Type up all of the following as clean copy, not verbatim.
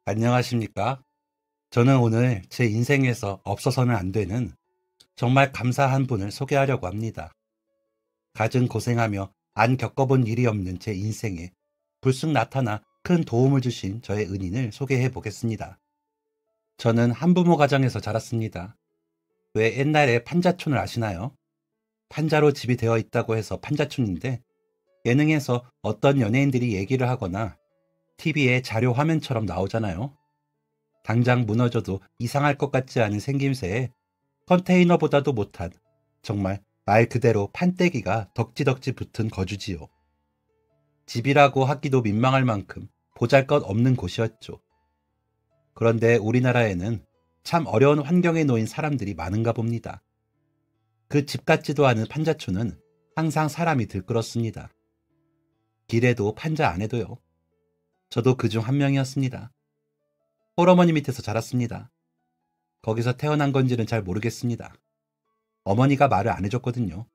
안녕하십니까? 저는 오늘 제 인생에서 없어서는 안 되는 정말 감사한 분을 소개하려고 합니다. 갖은 고생하며 안 겪어본 일이 없는 제 인생에 불쑥 나타나 큰 도움을 주신 저의 은인을 소개해 보겠습니다. 저는 한부모 가정에서 자랐습니다. 왜 옛날에 판자촌을 아시나요? 판자로 집이 되어 있다고 해서 판자촌인데 예능에서 어떤 연예인들이 얘기를 하거나 TV에 자료 화면처럼 나오잖아요. 당장 무너져도 이상할 것 같지 않은 생김새에 컨테이너보다도 못한 정말 말 그대로 판때기가 덕지덕지 붙은 거주지요. 집이라고 하기도 민망할 만큼 보잘것없는 곳이었죠. 그런데 우리나라에는 참 어려운 환경에 놓인 사람들이 많은가 봅니다. 그 집 같지도 않은 판자촌은 항상 사람이 들끓었습니다. 길에도 판자 안에도요. 저도 그중 한 명이었습니다. 홀어머니 밑에서 자랐습니다. 거기서 태어난 건지는 잘 모르겠습니다. 어머니가 말을 안 해줬거든요.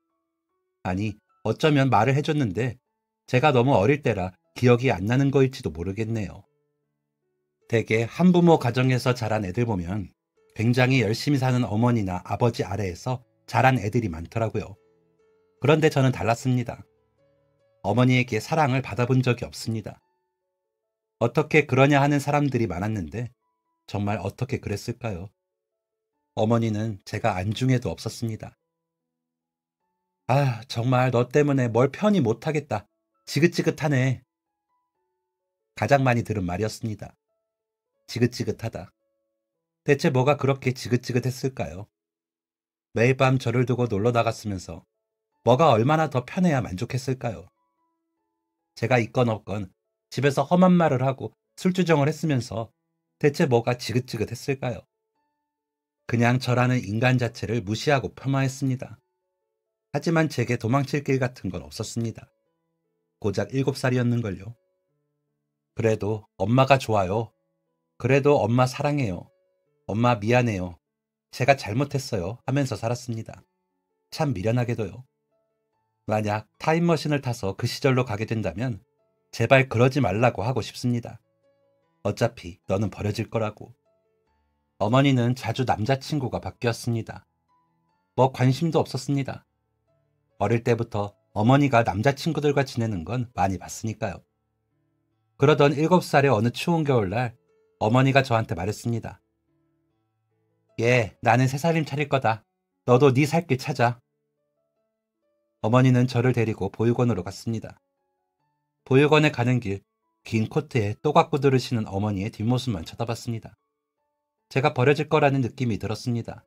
아니, 어쩌면 말을 해줬는데 제가 너무 어릴 때라 기억이 안 나는 거일지도 모르겠네요. 대개 한부모 가정에서 자란 애들 보면 굉장히 열심히 사는 어머니나 아버지 아래에서 자란 애들이 많더라고요. 그런데 저는 달랐습니다. 어머니에게 사랑을 받아본 적이 없습니다. 어떻게 그러냐 하는 사람들이 많았는데 정말 어떻게 그랬을까요? 어머니는 제가 안중에도 없었습니다. 아, 정말 너 때문에 뭘 편히 못하겠다. 지긋지긋하네. 가장 많이 들은 말이었습니다. 지긋지긋하다. 대체 뭐가 그렇게 지긋지긋했을까요? 매일 밤 저를 두고 놀러 나갔으면서 뭐가 얼마나 더 편해야 만족했을까요? 제가 있건 없건 집에서 험한 말을 하고 술주정을 했으면서 대체 뭐가 지긋지긋했을까요? 그냥 저라는 인간 자체를 무시하고 폄하했습니다. 하지만 제게 도망칠 길 같은 건 없었습니다. 고작 7살이었는걸요. 그래도 엄마가 좋아요. 그래도 엄마 사랑해요. 엄마 미안해요. 제가 잘못했어요 하면서 살았습니다. 참 미련하게도요. 만약 타임머신을 타서 그 시절로 가게 된다면 제발 그러지 말라고 하고 싶습니다. 어차피 너는 버려질 거라고. 어머니는 자주 남자친구가 바뀌었습니다. 뭐 관심도 없었습니다. 어릴 때부터 어머니가 남자친구들과 지내는 건 많이 봤으니까요. 그러던 7살의 어느 추운 겨울날 어머니가 저한테 말했습니다. 얘, 나는 새 살림 차릴 거다. 너도 네 살 길 찾아. 어머니는 저를 데리고 보육원으로 갔습니다. 보육원에 가는 길, 긴 코트에 또각구두를 신은 어머니의 뒷모습만 쳐다봤습니다. 제가 버려질 거라는 느낌이 들었습니다.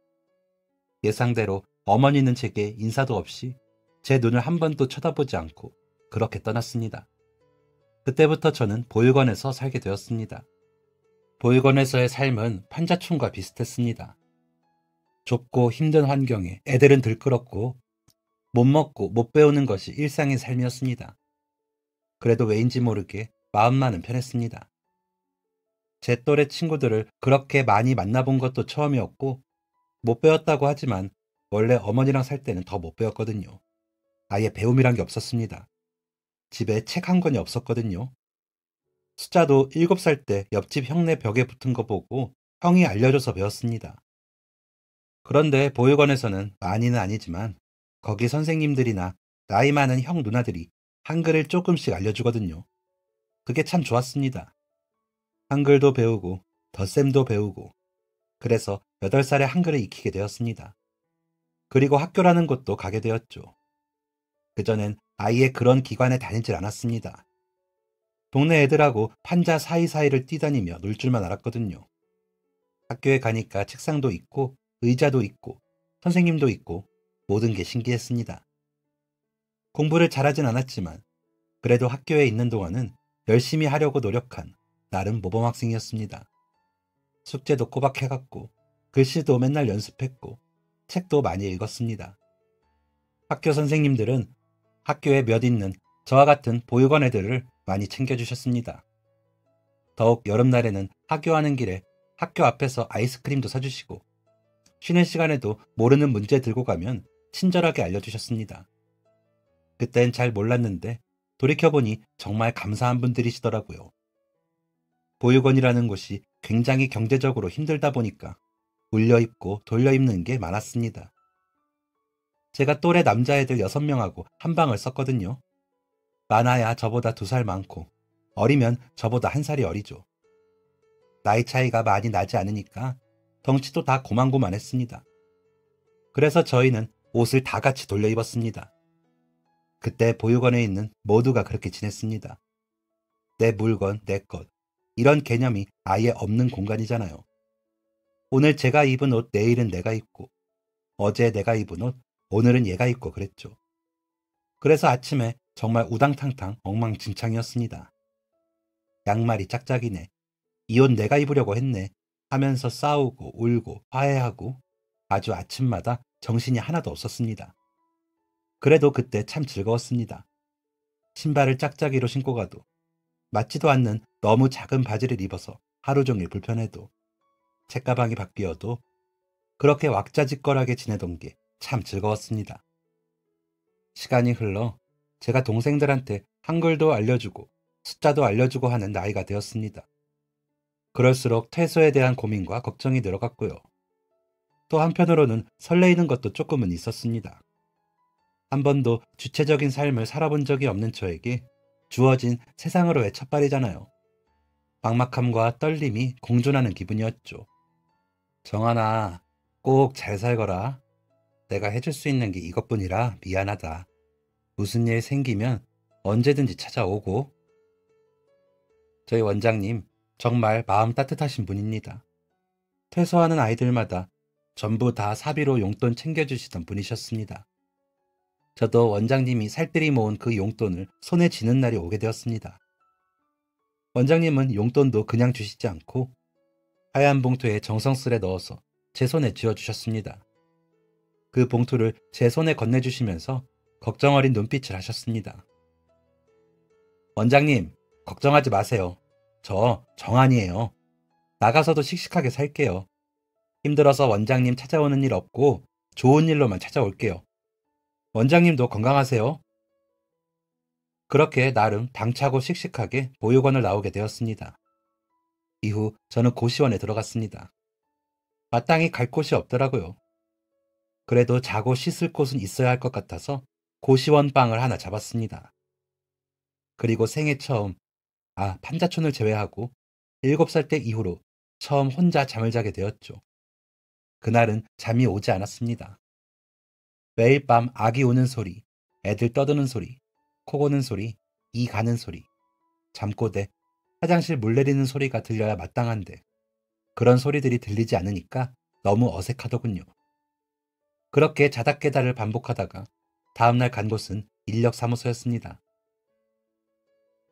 예상대로 어머니는 제게 인사도 없이 제 눈을 한 번도 쳐다보지 않고 그렇게 떠났습니다. 그때부터 저는 보육원에서 살게 되었습니다. 보육원에서의 삶은 판자촌과 비슷했습니다. 좁고 힘든 환경에 애들은 들끓었고 못 먹고 못 배우는 것이 일상의 삶이었습니다. 그래도 왜인지 모르게 마음만은 편했습니다. 제 또래 친구들을 그렇게 많이 만나본 것도 처음이었고 못 배웠다고 하지만 원래 어머니랑 살 때는 더 못 배웠거든요. 아예 배움이란 게 없었습니다. 집에 책 한 권이 없었거든요. 숫자도 7살 때 옆집 형네 벽에 붙은 거 보고 형이 알려줘서 배웠습니다. 그런데 보육원에서는 많이는 아니지만 거기 선생님들이나 나이 많은 형 누나들이 한글을 조금씩 알려주거든요. 그게 참 좋았습니다. 한글도 배우고 덧셈도 배우고 그래서 8살에 한글을 익히게 되었습니다. 그리고 학교라는 곳도 가게 되었죠. 그전엔 아예 그런 기관에 다니질 않았습니다. 동네 애들하고 판자 사이사이를 뛰다니며 놀 줄만 알았거든요. 학교에 가니까 책상도 있고 의자도 있고 선생님도 있고 모든 게 신기했습니다. 공부를 잘하진 않았지만 그래도 학교에 있는 동안은 열심히 하려고 노력한 나름 모범학생이었습니다. 숙제도 꼬박 해갔고 글씨도 맨날 연습했고 책도 많이 읽었습니다. 학교 선생님들은 학교에 몇 있는 저와 같은 보육원 애들을 많이 챙겨주셨습니다. 더욱 여름날에는 하교하는 길에 학교 앞에서 아이스크림도 사주시고 쉬는 시간에도 모르는 문제 들고 가면 친절하게 알려주셨습니다. 그땐 잘 몰랐는데 돌이켜보니 정말 감사한 분들이시더라고요. 보육원이라는 곳이 굉장히 경제적으로 힘들다 보니까 물려입고 돌려입는 게 많았습니다. 제가 또래 남자애들 6명하고 한 방을 썼거든요. 많아야 저보다 2살 많고 어리면 저보다 1살이 어리죠. 나이 차이가 많이 나지 않으니까 덩치도 다 고만고만했습니다. 그래서 저희는 옷을 다 같이 돌려 입었습니다. 그때 보육원에 있는 모두가 그렇게 지냈습니다. 내 물건, 내 것. 이런 개념이 아예 없는 공간이잖아요. 오늘 제가 입은 옷 내일은 내가 입고, 어제 내가 입은 옷 오늘은 얘가 입고 그랬죠. 그래서 아침에 정말 우당탕탕 엉망진창이었습니다. 양말이 짝짝이네. 이 옷 내가 입으려고 했네. 하면서 싸우고 울고 화해하고 아주 아침마다 정신이 하나도 없었습니다. 그래도 그때 참 즐거웠습니다. 신발을 짝짝이로 신고 가도, 맞지도 않는 너무 작은 바지를 입어서 하루 종일 불편해도, 책가방이 바뀌어도 그렇게 왁자지껄하게 지내던 게 참 즐거웠습니다. 시간이 흘러 제가 동생들한테 한글도 알려주고 숫자도 알려주고 하는 나이가 되었습니다. 그럴수록 퇴소에 대한 고민과 걱정이 늘어갔고요. 또 한편으로는 설레이는 것도 조금은 있었습니다. 한 번도 주체적인 삶을 살아본 적이 없는 저에게 주어진 세상으로의 첫발이잖아요. 막막함과 떨림이 공존하는 기분이었죠. 정하나, 꼭 잘 살거라. 내가 해줄 수 있는 게 이것뿐이라 미안하다. 무슨 일 생기면 언제든지 찾아오고. 저희 원장님 정말 마음 따뜻하신 분입니다. 퇴소하는 아이들마다 전부 다 사비로 용돈 챙겨주시던 분이셨습니다. 저도 원장님이 살뜰히 모은 그 용돈을 손에 쥐는 날이 오게 되었습니다. 원장님은 용돈도 그냥 주시지 않고 하얀 봉투에 정성스레 넣어서 제 손에 쥐어주셨습니다. 그 봉투를 제 손에 건네주시면서 걱정 어린 눈빛을 하셨습니다. 원장님, 걱정하지 마세요. 저 정한이에요. 나가서도 씩씩하게 살게요. 힘들어서 원장님 찾아오는 일 없고 좋은 일로만 찾아올게요. 원장님도 건강하세요. 그렇게 나름 당차고 씩씩하게 보육원을 나오게 되었습니다. 이후 저는 고시원에 들어갔습니다. 마땅히 갈 곳이 없더라고요. 그래도 자고 씻을 곳은 있어야 할 것 같아서 고시원 방을 하나 잡았습니다. 그리고 생애 처음, 판자촌을 제외하고 7살 때 이후로 처음 혼자 잠을 자게 되었죠. 그날은 잠이 오지 않았습니다. 매일 밤 아기 우는 소리, 애들 떠드는 소리, 코 고는 소리, 이 가는 소리, 잠꼬대, 화장실 물 내리는 소리가 들려야 마땅한데 그런 소리들이 들리지 않으니까 너무 어색하더군요. 그렇게 자다 깨다를 반복하다가 다음날 간 곳은 인력사무소였습니다.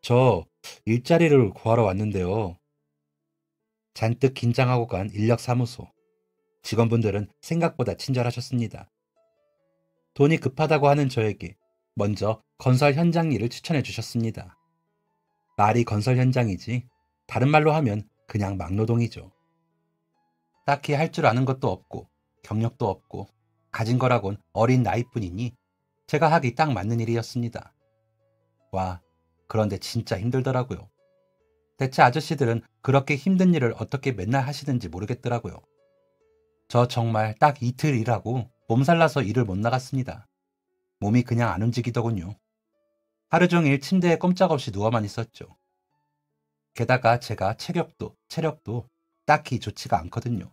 저 일자리를 구하러 왔는데요. 잔뜩 긴장하고 간 인력사무소. 직원분들은 생각보다 친절하셨습니다. 돈이 급하다고 하는 저에게 먼저 건설 현장 일을 추천해 주셨습니다. 말이 건설 현장이지 다른 말로 하면 그냥 막노동이죠. 딱히 할 줄 아는 것도 없고 경력도 없고 가진 거라곤 어린 나이뿐이니 제가 하기 딱 맞는 일이었습니다. 와, 그런데 진짜 힘들더라고요. 대체 아저씨들은 그렇게 힘든 일을 어떻게 맨날 하시는지 모르겠더라고요. 저 정말 딱 이틀 일하고 몸살나서 일을 못 나갔습니다. 몸이 그냥 안 움직이더군요. 하루 종일 침대에 꼼짝없이 누워만 있었죠. 게다가 제가 체력도 딱히 좋지가 않거든요.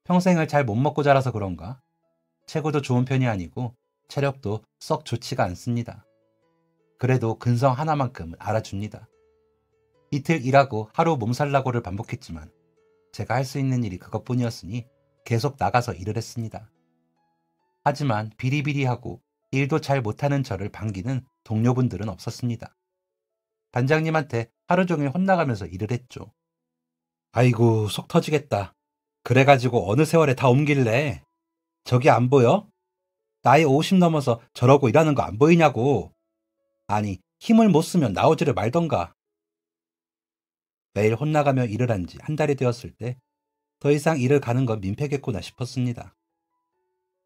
평생을 잘 못 먹고 자라서 그런가 체구도 좋은 편이 아니고 체력도 썩 좋지가 않습니다. 그래도 근성 하나만큼은 알아줍니다. 이틀 일하고 하루 몸살나고를 반복했지만 제가 할 수 있는 일이 그것뿐이었으니 계속 나가서 일을 했습니다. 하지만 비리비리하고 일도 잘 못하는 저를 반기는 동료분들은 없었습니다. 반장님한테 하루 종일 혼나가면서 일을 했죠. 아이고, 속 터지겠다. 그래가지고 어느 세월에 다 옮길래. 저기 안 보여? 나이 50 넘어서 저러고 일하는 거 안 보이냐고. 아니, 힘을 못 쓰면 나오지를 말던가. 매일 혼나가며 일을 한 지 한 달이 되었을 때 더 이상 일을 가는 건 민폐겠구나 싶었습니다.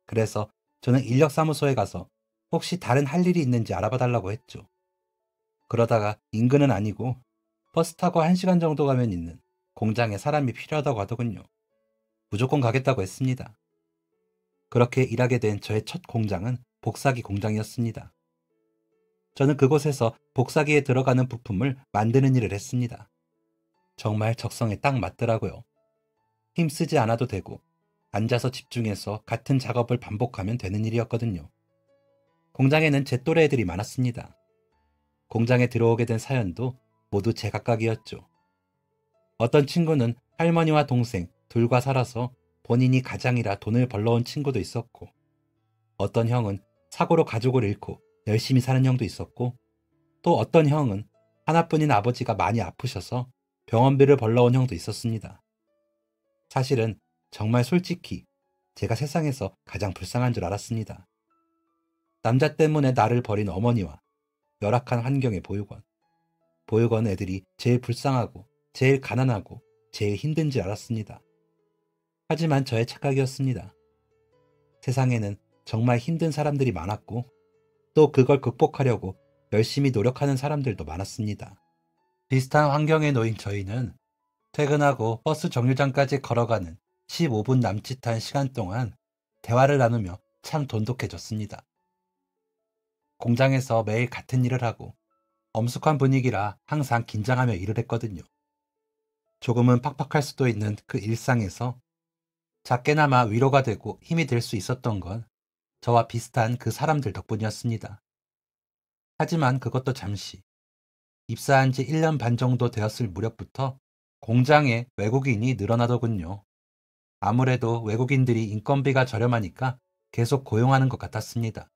그래서 저는 인력사무소에 가서 혹시 다른 할 일이 있는지 알아봐 달라고 했죠. 그러다가 인근은 아니고 버스 타고 1시간 정도 가면 있는 공장에 사람이 필요하다고 하더군요. 무조건 가겠다고 했습니다. 그렇게 일하게 된 저의 첫 공장은 복사기 공장이었습니다. 저는 그곳에서 복사기에 들어가는 부품을 만드는 일을 했습니다. 정말 적성에 딱 맞더라고요. 힘쓰지 않아도 되고 앉아서 집중해서 같은 작업을 반복하면 되는 일이었거든요. 공장에는 제 또래 애들이 많았습니다. 공장에 들어오게 된 사연도 모두 제각각이었죠. 어떤 친구는 할머니와 동생 둘과 살아서 본인이 가장이라 돈을 벌러온 친구도 있었고, 어떤 형은 사고로 가족을 잃고 열심히 사는 형도 있었고, 또 어떤 형은 하나뿐인 아버지가 많이 아프셔서 병원비를 벌러온 형도 있었습니다. 사실은 정말 솔직히 제가 세상에서 가장 불쌍한 줄 알았습니다. 남자 때문에 나를 버린 어머니와 열악한 환경의 보육원 애들이 제일 불쌍하고 제일 가난하고 제일 힘든지 알았습니다. 하지만 저의 착각이었습니다. 세상에는 정말 힘든 사람들이 많았고 또 그걸 극복하려고 열심히 노력하는 사람들도 많았습니다. 비슷한 환경에 놓인 저희는 퇴근하고 버스 정류장까지 걸어가는 15분 남짓한 시간 동안 대화를 나누며 참 돈독해졌습니다. 공장에서 매일 같은 일을 하고 엄숙한 분위기라 항상 긴장하며 일을 했거든요. 조금은 팍팍할 수도 있는 그 일상에서 작게나마 위로가 되고 힘이 될 수 있었던 건 저와 비슷한 그 사람들 덕분이었습니다. 하지만 그것도 잠시. 입사한 지 1년 반 정도 되었을 무렵부터 공장에 외국인이 늘어나더군요. 아무래도 외국인들이 인건비가 저렴하니까 계속 고용하는 것 같았습니다.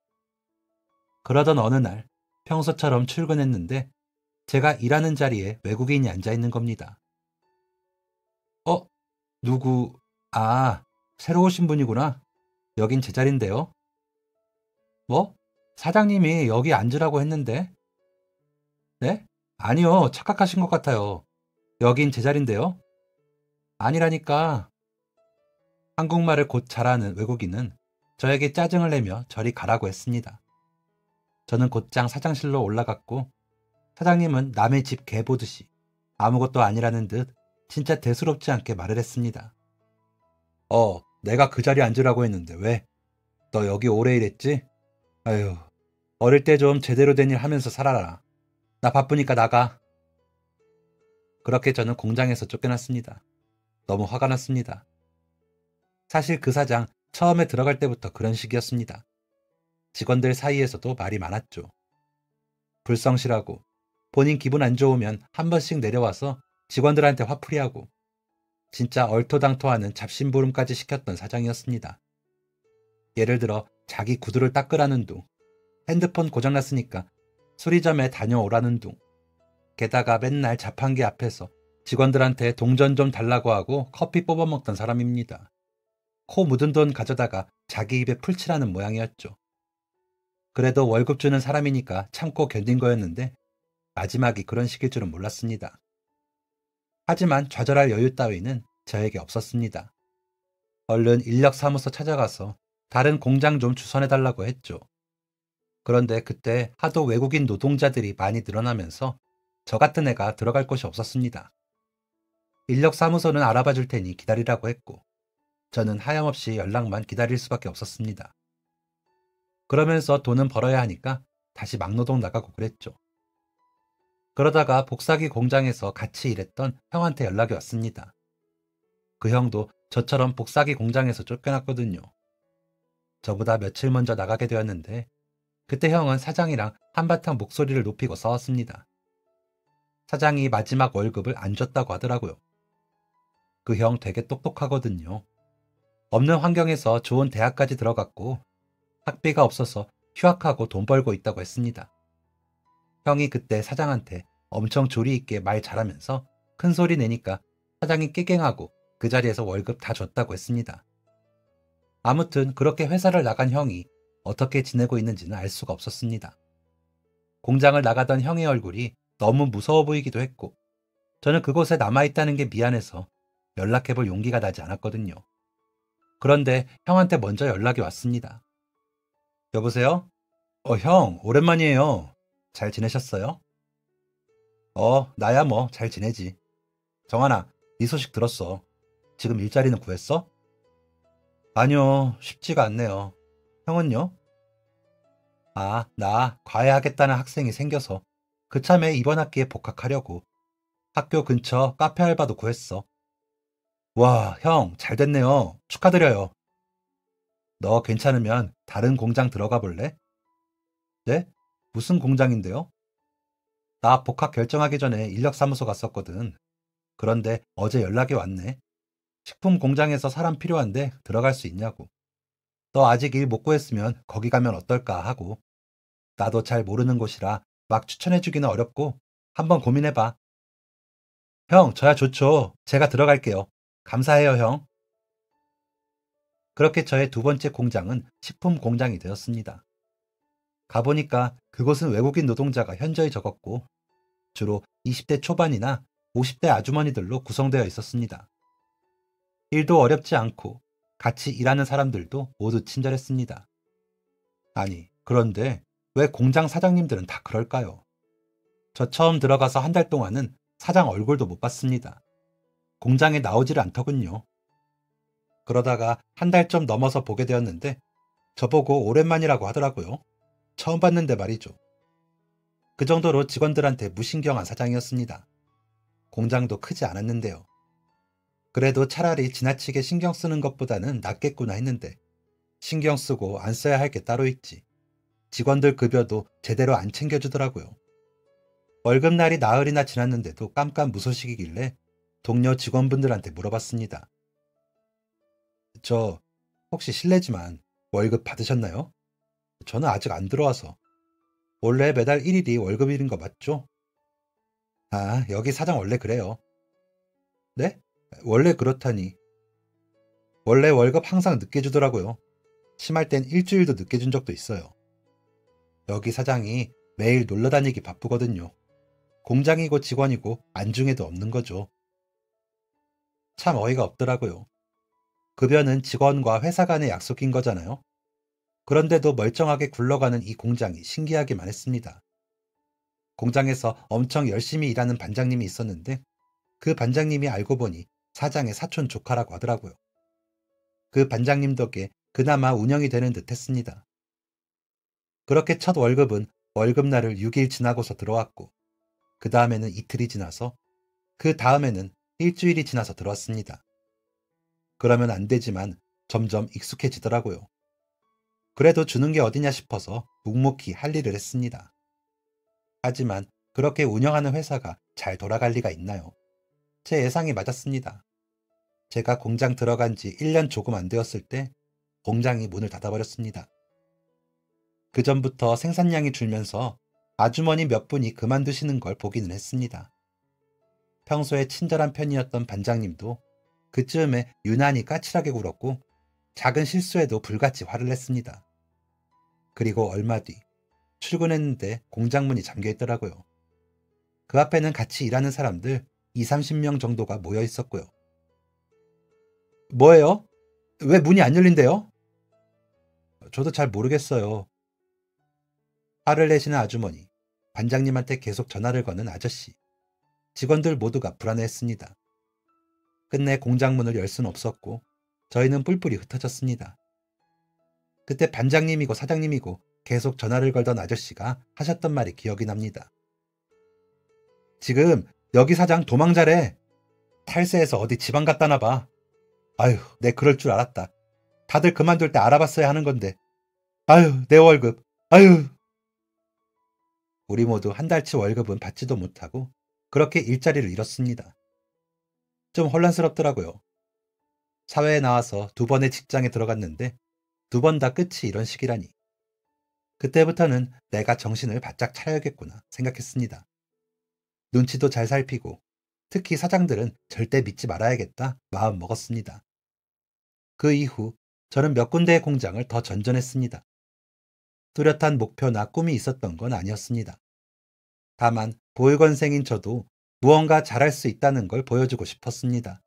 그러던 어느 날 평소처럼 출근했는데 제가 일하는 자리에 외국인이 앉아 있는 겁니다. 누구? 새로 오신 분이구나. 여긴 제 자리인데요. 뭐? 사장님이 여기 앉으라고 했는데? 네? 아니요, 착각하신 것 같아요. 여긴 제 자리인데요. 아니라니까. 한국말을 곧 잘하는 외국인은 저에게 짜증을 내며 저리 가라고 했습니다. 저는 곧장 사장실로 올라갔고 사장님은 남의 집 개 보듯이 아무것도 아니라는 듯 진짜 대수롭지 않게 말을 했습니다. 내가 그 자리에 앉으라고 했는데 왜? 너 여기 오래 일했지? 아휴, 어릴 때 좀 제대로 된 일 하면서 살아라. 나 바쁘니까 나가. 그렇게 저는 공장에서 쫓겨났습니다. 너무 화가 났습니다. 사실 그 사장 처음에 들어갈 때부터 그런 식이었습니다. 직원들 사이에서도 말이 많았죠. 불성실하고 본인 기분 안 좋으면 한 번씩 내려와서 직원들한테 화풀이하고 진짜 얼토당토하는 잡심부름까지 시켰던 사장이었습니다. 예를 들어 자기 구두를 닦으라는 둥, 핸드폰 고장났으니까 수리점에 다녀오라는 둥, 게다가 맨날 자판기 앞에서 직원들한테 동전 좀 달라고 하고 커피 뽑아먹던 사람입니다. 코 묻은 돈 가져다가 자기 입에 풀칠하는 모양이었죠. 그래도 월급 주는 사람이니까 참고 견딘 거였는데 마지막이 그런 식일 줄은 몰랐습니다. 하지만 좌절할 여유 따위는 저에게 없었습니다. 얼른 인력사무소 찾아가서 다른 공장 좀 주선해달라고 했죠. 그런데 그때 하도 외국인 노동자들이 많이 늘어나면서 저 같은 애가 들어갈 곳이 없었습니다. 인력사무소는 알아봐 줄 테니 기다리라고 했고 저는 하염없이 연락만 기다릴 수밖에 없었습니다. 그러면서 돈은 벌어야 하니까 다시 막노동 나가고 그랬죠. 그러다가 복사기 공장에서 같이 일했던 형한테 연락이 왔습니다. 그 형도 저처럼 복사기 공장에서 쫓겨났거든요. 저보다 며칠 먼저 나가게 되었는데 그때 형은 사장이랑 한바탕 목소리를 높이고 싸웠습니다. 사장이 마지막 월급을 안 줬다고 하더라고요. 그 형 되게 똑똑하거든요. 없는 환경에서 좋은 대학까지 들어갔고 학비가 없어서 휴학하고 돈 벌고 있다고 했습니다. 형이 그때 사장한테 엄청 조리 있게 말 잘하면서 큰 소리 내니까 사장이 깨갱하고 그 자리에서 월급 다 줬다고 했습니다. 아무튼 그렇게 회사를 나간 형이 어떻게 지내고 있는지는 알 수가 없었습니다. 공장을 나가던 형의 얼굴이 너무 무서워 보이기도 했고 저는 그곳에 남아있다는 게 미안해서 연락해볼 용기가 나지 않았거든요. 그런데 형한테 먼저 연락이 왔습니다. 여보세요? 형, 오랜만이에요. 잘 지내셨어요? 나야 뭐 잘 지내지. 정환아, 이 소식 들었어. 지금 일자리는 구했어? 아니요, 쉽지가 않네요. 형은요? 아, 나 과외하겠다는 학생이 생겨서 그참에 이번 학기에 복학하려고 학교 근처 카페 알바도 구했어. 와, 형, 잘 됐네요. 축하드려요. 너 괜찮으면 다른 공장 들어가 볼래? 네? 무슨 공장인데요? 나 복학 결정하기 전에 인력사무소 갔었거든. 그런데 어제 연락이 왔네. 식품 공장에서 사람 필요한데 들어갈 수 있냐고. 너 아직 일 못 구했으면 거기 가면 어떨까 하고. 나도 잘 모르는 곳이라 막 추천해주기는 어렵고 한번 고민해봐. 형, 저야 좋죠. 제가 들어갈게요. 감사해요, 형. 그렇게 저의 두 번째 공장은 식품 공장이 되었습니다. 가보니까 그곳은 외국인 노동자가 현저히 적었고 주로 20대 초반이나 50대 아주머니들로 구성되어 있었습니다. 일도 어렵지 않고 같이 일하는 사람들도 모두 친절했습니다. 아니, 그런데 왜 공장 사장님들은 다 그럴까요? 저 처음 들어가서 한 달 동안은 사장 얼굴도 못 봤습니다. 공장에 나오지를 않더군요. 그러다가 한 달 좀 넘어서 보게 되었는데 저보고 오랜만이라고 하더라고요. 처음 봤는데 말이죠. 그 정도로 직원들한테 무신경한 사장이었습니다. 공장도 크지 않았는데요. 그래도 차라리 지나치게 신경 쓰는 것보다는 낫겠구나 했는데 신경 쓰고 안 써야 할 게 따로 있지. 직원들 급여도 제대로 안 챙겨주더라고요. 월급날이 나흘이나 지났는데도 깜깜무소식이길래 동료 직원분들한테 물어봤습니다. 저 혹시 실례지만 월급 받으셨나요? 저는 아직 안 들어와서. 원래 매달 1일이 월급일인 거 맞죠? 아, 여기 사장 원래 그래요. 네? 원래 그렇다니. 원래 월급 항상 늦게 주더라고요. 심할 땐 일주일도 늦게 준 적도 있어요. 여기 사장이 매일 놀러 다니기 바쁘거든요. 공장이고 직원이고 안중에도 없는 거죠. 참 어이가 없더라고요. 급여는 직원과 회사 간의 약속인 거잖아요. 그런데도 멀쩡하게 굴러가는 이 공장이 신기하기만 했습니다. 공장에서 엄청 열심히 일하는 반장님이 있었는데 그 반장님이 알고 보니 사장의 사촌 조카라고 하더라고요. 그 반장님 덕에 그나마 운영이 되는 듯 했습니다. 그렇게 첫 월급은 월급날을 6일 지나고서 들어왔고 그 다음에는 이틀이 지나서 그 다음에는 일주일이 지나서 들어왔습니다. 그러면 안 되지만 점점 익숙해지더라고요. 그래도 주는 게 어디냐 싶어서 묵묵히 할 일을 했습니다. 하지만 그렇게 운영하는 회사가 잘 돌아갈 리가 있나요? 제 예상이 맞았습니다. 제가 공장 들어간 지 1년 조금 안 되었을 때 공장이 문을 닫아버렸습니다. 그 전부터 생산량이 줄면서 아주머니 몇 분이 그만두시는 걸 보기는 했습니다. 평소에 친절한 편이었던 반장님도 그쯤에 유난히 까칠하게 굴었고 작은 실수에도 불같이 화를 냈습니다. 그리고 얼마 뒤 출근했는데 공장 문이 잠겨 있더라고요. 그 앞에는 같이 일하는 사람들 2, 30명 정도가 모여 있었고요. 뭐예요? 왜 문이 안 열린대요? 저도 잘 모르겠어요. 화를 내시는 아주머니, 반장님한테 계속 전화를 거는 아저씨, 직원들 모두가 불안해했습니다. 끝내 공장 문을 열 수는 없었고 저희는 뿔뿔이 흩어졌습니다. 그때 반장님이고 사장님이고 계속 전화를 걸던 아저씨가 하셨던 말이 기억이 납니다. 지금 여기 사장 도망자래. 탈세해서 어디 지방 갔다 나봐. 아휴, 내 그럴 줄 알았다. 다들 그만둘 때 알아봤어야 하는 건데. 아휴, 내 월급. 아휴. 우리 모두 한 달치 월급은 받지도 못하고 그렇게 일자리를 잃었습니다. 좀 혼란스럽더라고요. 사회에 나와서 두 번의 직장에 들어갔는데 두 번 다 끝이 이런 식이라니. 그때부터는 내가 정신을 바짝 차려야겠구나 생각했습니다. 눈치도 잘 살피고 특히 사장들은 절대 믿지 말아야겠다 마음 먹었습니다. 그 이후 저는 몇 군데의 공장을 더 전전했습니다. 뚜렷한 목표나 꿈이 있었던 건 아니었습니다. 다만 보육원생인 저도 무언가 잘할 수 있다는 걸 보여주고 싶었습니다.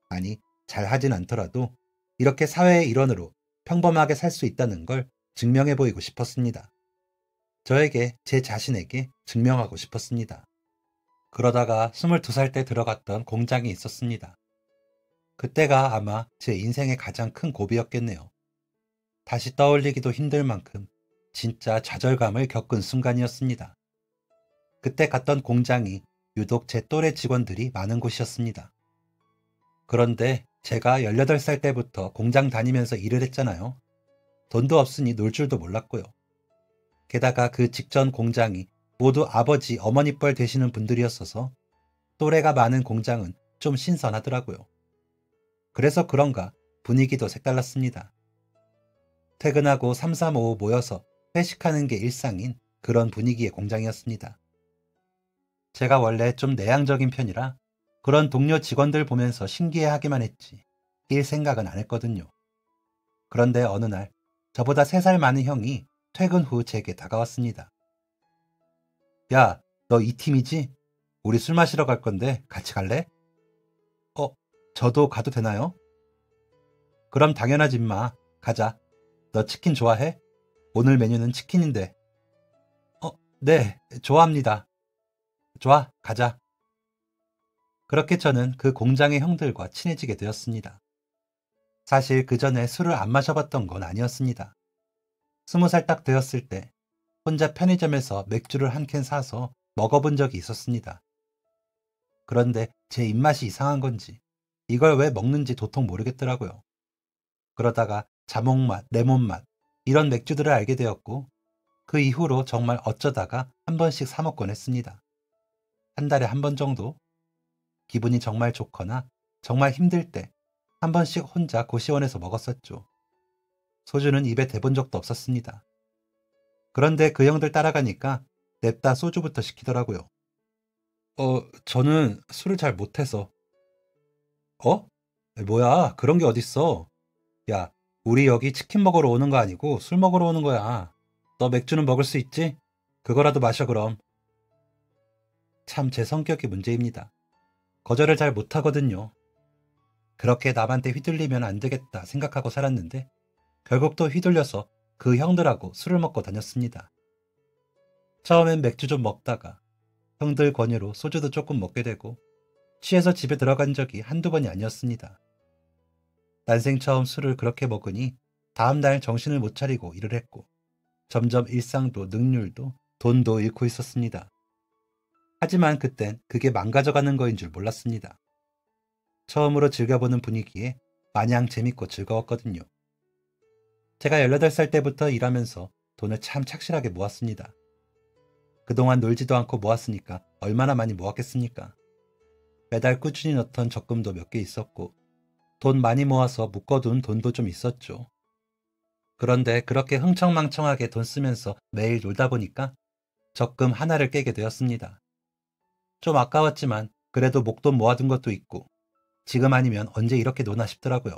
아니, 잘하진 않더라도 이렇게 사회의 일원으로 평범하게 살 수 있다는 걸 증명해 보이고 싶었습니다. 저에게 제 자신에게 증명하고 싶었습니다. 그러다가 22살 때 들어갔던 공장이 있었습니다. 그때가 아마 제 인생의 가장 큰 고비였겠네요. 다시 떠올리기도 힘들 만큼 진짜 좌절감을 겪은 순간이었습니다. 그때 갔던 공장이 유독 제 또래 직원들이 많은 곳이었습니다. 그런데 제가 18살 때부터 공장 다니면서 일을 했잖아요. 돈도 없으니 놀 줄도 몰랐고요. 게다가 그 직전 공장이 모두 아버지, 어머니 뻘 되시는 분들이었어서 또래가 많은 공장은 좀 신선하더라고요. 그래서 그런가 분위기도 색달랐습니다. 퇴근하고 3, 3, 5 모여서 회식하는 게 일상인 그런 분위기의 공장이었습니다. 제가 원래 좀 내향적인 편이라 그런 동료 직원들 보면서 신기해하기만 했지 일 생각은 안 했거든요. 그런데 어느 날 저보다 3살 많은 형이 퇴근 후 제게 다가왔습니다. 야, 너 이 팀이지? 우리 술 마시러 갈 건데 같이 갈래? 어, 저도 가도 되나요? 그럼 당연하지 마. 가자. 너 치킨 좋아해? 오늘 메뉴는 치킨인데. 네, 좋아합니다. 좋아, 가자. 그렇게 저는 그 공장의 형들과 친해지게 되었습니다. 사실 그 전에 술을 안 마셔봤던 건 아니었습니다. 20살 딱 되었을 때 혼자 편의점에서 맥주를 한 캔 사서 먹어본 적이 있었습니다. 그런데 제 입맛이 이상한 건지 이걸 왜 먹는지 도통 모르겠더라고요. 그러다가 자몽맛, 레몬맛 이런 맥주들을 알게 되었고 그 이후로 정말 어쩌다가 한 번씩 사 먹곤 했습니다. 한 달에 한 번 정도? 기분이 정말 좋거나 정말 힘들 때 한 번씩 혼자 고시원에서 먹었었죠. 소주는 입에 대본 적도 없었습니다. 그런데 그 형들 따라가니까 냅다 소주부터 시키더라고요. 저는 술을 잘 못해서. 어? 뭐야, 그런 게 어딨어. 야, 우리 여기 치킨 먹으러 오는 거 아니고 술 먹으러 오는 거야. 너 맥주는 먹을 수 있지? 그거라도 마셔 그럼. 참 제 성격이 문제입니다. 거절을 잘 못하거든요. 그렇게 남한테 휘둘리면 안 되겠다 생각하고 살았는데 결국 또 휘둘려서 그 형들하고 술을 먹고 다녔습니다. 처음엔 맥주 좀 먹다가 형들 권유로 소주도 조금 먹게 되고 취해서 집에 들어간 적이 한두 번이 아니었습니다. 난생 처음 술을 그렇게 먹으니 다음날 정신을 못 차리고 일을 했고 점점 일상도 능률도 돈도 잃고 있었습니다. 하지만 그땐 그게 망가져가는 거인 줄 몰랐습니다. 처음으로 즐겨보는 분위기에 마냥 재밌고 즐거웠거든요. 제가 18살 때부터 일하면서 돈을 참 착실하게 모았습니다. 그동안 놀지도 않고 모았으니까 얼마나 많이 모았겠습니까? 매달 꾸준히 넣던 적금도 몇 개 있었고 돈 많이 모아서 묶어둔 돈도 좀 있었죠. 그런데 그렇게 흥청망청하게 돈 쓰면서 매일 놀다 보니까 적금 하나를 깨게 되었습니다. 좀 아까웠지만 그래도 목돈 모아둔 것도 있고 지금 아니면 언제 이렇게 노나 싶더라고요.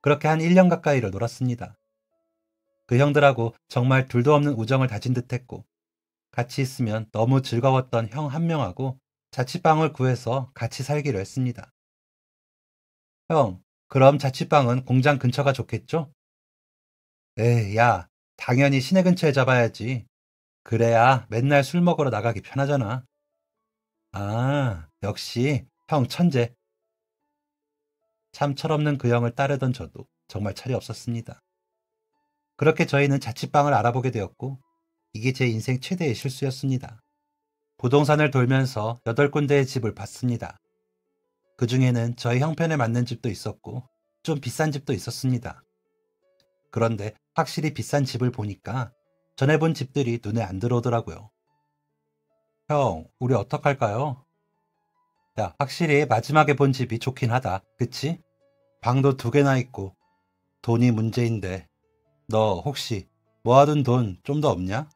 그렇게 한 1년 가까이를 놀았습니다. 그 형들하고 정말 둘도 없는 우정을 다진 듯했고 같이 있으면 너무 즐거웠던 형 한 명하고 자취방을 구해서 같이 살기로 했습니다. 형, 그럼 자취방은 공장 근처가 좋겠죠? 에이, 야, 당연히 시내 근처에 잡아야지. 그래야 맨날 술 먹으러 나가기 편하잖아. 아, 역시 형 천재. 참 철없는 그 형을 따르던 저도 정말 철이 없었습니다. 그렇게 저희는 자취방을 알아보게 되었고 이게 제 인생 최대의 실수였습니다. 부동산을 돌면서 8군데의 집을 봤습니다. 그 중에는 저희 형편에 맞는 집도 있었고 좀 비싼 집도 있었습니다. 그런데 확실히 비싼 집을 보니까 전에 본 집들이 눈에 안 들어오더라고요. 형, 우리 어떡할까요? 야, 확실히 마지막에 본 집이 좋긴 하다. 그치? 방도 2개나 있고 돈이 문제인데 너 혹시 모아둔 돈 좀 더 없냐?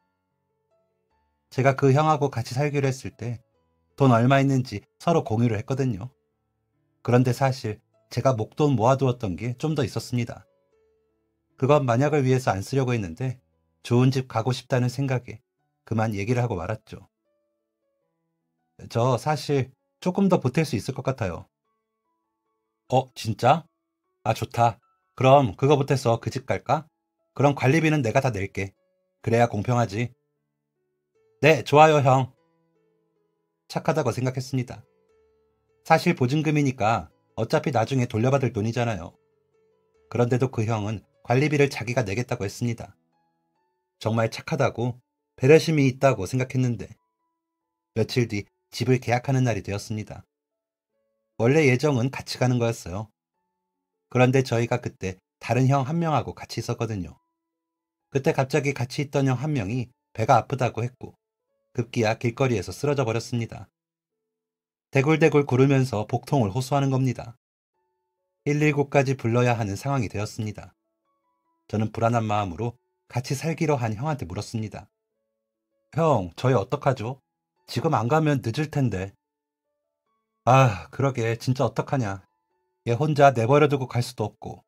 제가 그 형하고 같이 살기로 했을 때 돈 얼마 있는지 서로 공유를 했거든요. 그런데 사실 제가 목돈 모아두었던 게 좀 더 있었습니다. 그건 만약을 위해서 안 쓰려고 했는데 좋은 집 가고 싶다는 생각에 그만 얘기를 하고 말았죠. 저 사실 조금 더 보탤 수 있을 것 같아요. 진짜? 아, 좋다. 그럼 그거 보태서 그 집 갈까? 그럼 관리비는 내가 다 낼게. 그래야 공평하지. 네, 좋아요, 형. 착하다고 생각했습니다. 사실 보증금이니까 어차피 나중에 돌려받을 돈이잖아요. 그런데도 그 형은 관리비를 자기가 내겠다고 했습니다. 정말 착하다고 배려심이 있다고 생각했는데 며칠 뒤 집을 계약하는 날이 되었습니다. 원래 예정은 같이 가는 거였어요. 그런데 저희가 그때 다른 형 한 명하고 같이 있었거든요. 그때 갑자기 같이 있던 형 한 명이 배가 아프다고 했고 급기야 길거리에서 쓰러져 버렸습니다. 대굴대굴 구르면서 복통을 호소하는 겁니다. 119까지 불러야 하는 상황이 되었습니다. 저는 불안한 마음으로 같이 살기로 한 형한테 물었습니다. 형, 저희 어떡하죠? 지금 안 가면 늦을 텐데. 아, 그러게 진짜 어떡하냐. 얘 혼자 내버려두고 갈 수도 없고.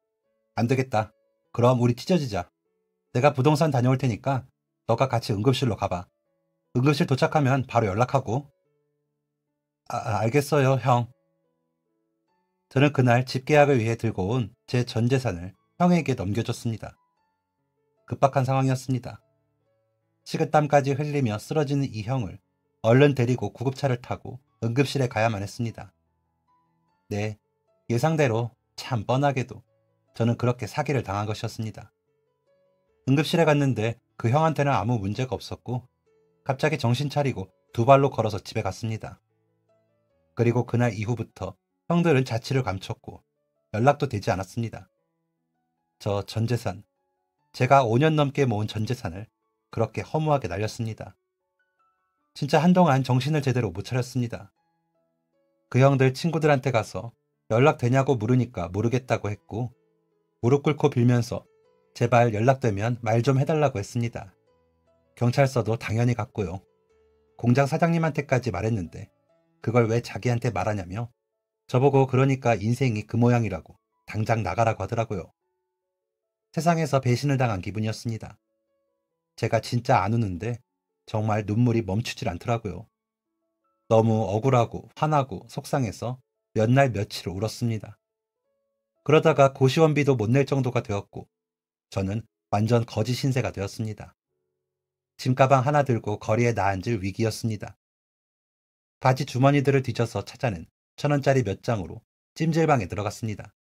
안 되겠다. 그럼 우리 찢어지자. 내가 부동산 다녀올 테니까 너가 같이 응급실로 가봐. 응급실 도착하면 바로 연락하고. 알겠어요, 형. 저는 그날 집 계약을 위해 들고 온 제 전 재산을 형에게 넘겨줬습니다. 급박한 상황이었습니다. 식은땀까지 흘리며 쓰러지는 이 형을 얼른 데리고 구급차를 타고 응급실에 가야만 했습니다. 네, 예상대로 참 뻔하게도 저는 그렇게 사기를 당한 것이었습니다. 응급실에 갔는데 그 형한테는 아무 문제가 없었고 갑자기 정신 차리고 두 발로 걸어서 집에 갔습니다. 그리고 그날 이후부터 형들은 자취를 감췄고 연락도 되지 않았습니다. 저 전재산, 제가 5년 넘게 모은 전재산을 그렇게 허무하게 날렸습니다. 진짜 한동안 정신을 제대로 못 차렸습니다. 그 형들 친구들한테 가서 연락되냐고 물으니까 모르겠다고 했고 무릎 꿇고 빌면서 제발 연락되면 말 좀 해달라고 했습니다. 경찰서도 당연히 갔고요. 공장 사장님한테까지 말했는데 그걸 왜 자기한테 말하냐며 저보고 그러니까 인생이 그 모양이라고 당장 나가라고 하더라고요. 세상에서 배신을 당한 기분이었습니다. 제가 진짜 안 우는데 정말 눈물이 멈추질 않더라고요. 너무 억울하고 화나고 속상해서 몇 날 며칠을 울었습니다. 그러다가 고시원비도 못 낼 정도가 되었고 저는 완전 거지 신세가 되었습니다. 짐가방 하나 들고 거리에 나앉을 위기였습니다. 바지 주머니들을 뒤져서 찾아낸 1,000원짜리 몇 장으로 찜질방에 들어갔습니다.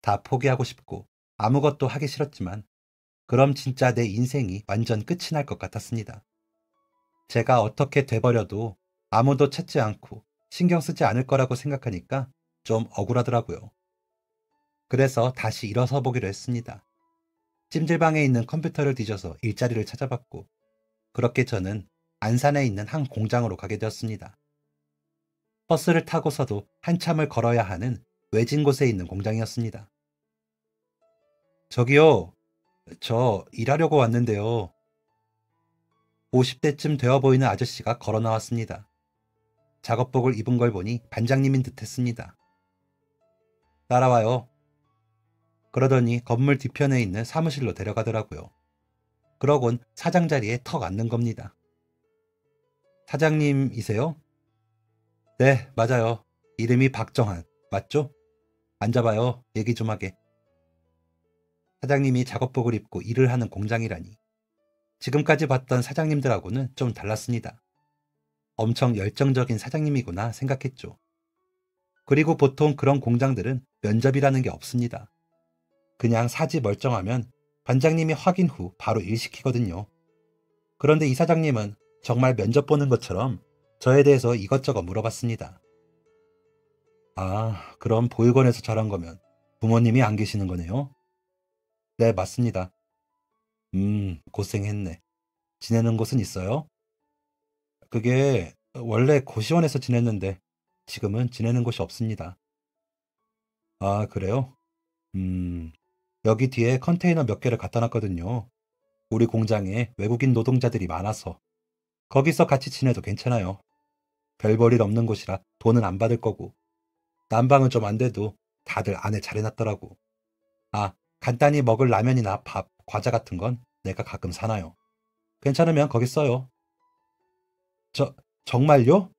다 포기하고 싶고 아무것도 하기 싫었지만 그럼 진짜 내 인생이 완전 끝이 날 것 같았습니다. 제가 어떻게 돼버려도 아무도 찾지 않고 신경 쓰지 않을 거라고 생각하니까 좀 억울하더라고요. 그래서 다시 일어서 보기로 했습니다. 찜질방에 있는 컴퓨터를 뒤져서 일자리를 찾아봤고 그렇게 저는 안산에 있는 한 공장으로 가게 되었습니다. 버스를 타고서도 한참을 걸어야 하는 외진 곳에 있는 공장이었습니다. 저기요, 저 일하려고 왔는데요. 50대쯤 되어 보이는 아저씨가 걸어 나왔습니다. 작업복을 입은 걸 보니 반장님인 듯 했습니다. 따라와요. 그러더니 건물 뒤편에 있는 사무실로 데려가더라고요. 그러곤 사장 자리에 턱 앉는 겁니다. 사장님이세요? 네, 맞아요. 이름이 박정한. 맞죠? 앉아봐요. 얘기 좀 하게. 사장님이 작업복을 입고 일을 하는 공장이라니. 지금까지 봤던 사장님들하고는 좀 달랐습니다. 엄청 열정적인 사장님이구나 생각했죠. 그리고 보통 그런 공장들은 면접이라는 게 없습니다. 그냥 사지 멀쩡하면 반장님이 확인 후 바로 일 시키거든요. 그런데 이 사장님은 정말 면접 보는 것처럼 저에 대해서 이것저것 물어봤습니다. 아, 그럼 보육원에서 자란 거면 부모님이 안 계시는 거네요? 네, 맞습니다. 고생했네. 지내는 곳은 있어요? 그게 원래 고시원에서 지냈는데 지금은 지내는 곳이 없습니다. 아, 그래요? 음, 여기 뒤에 컨테이너 몇 개를 갖다 놨거든요. 우리 공장에 외국인 노동자들이 많아서 거기서 같이 지내도 괜찮아요. 별 볼 일 없는 곳이라 돈은 안 받을 거고 난방은 좀 안 돼도 다들 안에 잘해놨더라고. 아, 간단히 먹을 라면이나 밥, 과자 같은 건 내가 가끔 사놔요. 괜찮으면 거기 써요. 저, 정말요?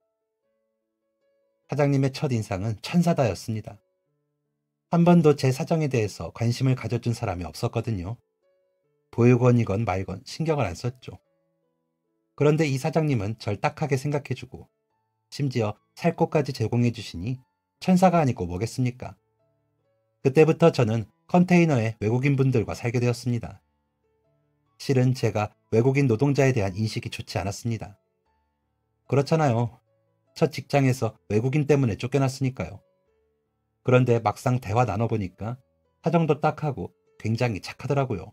사장님의 첫인상은 천사다였습니다. 한 번도 제 사정에 대해서 관심을 가져준 사람이 없었거든요. 보육원이건 말건 신경을 안 썼죠. 그런데 이 사장님은 절 딱하게 생각해주고 심지어 살 곳까지 제공해 주시니 천사가 아니고 뭐겠습니까? 그때부터 저는 컨테이너에 외국인분들과 살게 되었습니다. 실은 제가 외국인 노동자에 대한 인식이 좋지 않았습니다. 그렇잖아요. 첫 직장에서 외국인 때문에 쫓겨났으니까요. 그런데 막상 대화 나눠보니까 사정도 딱하고 굉장히 착하더라고요.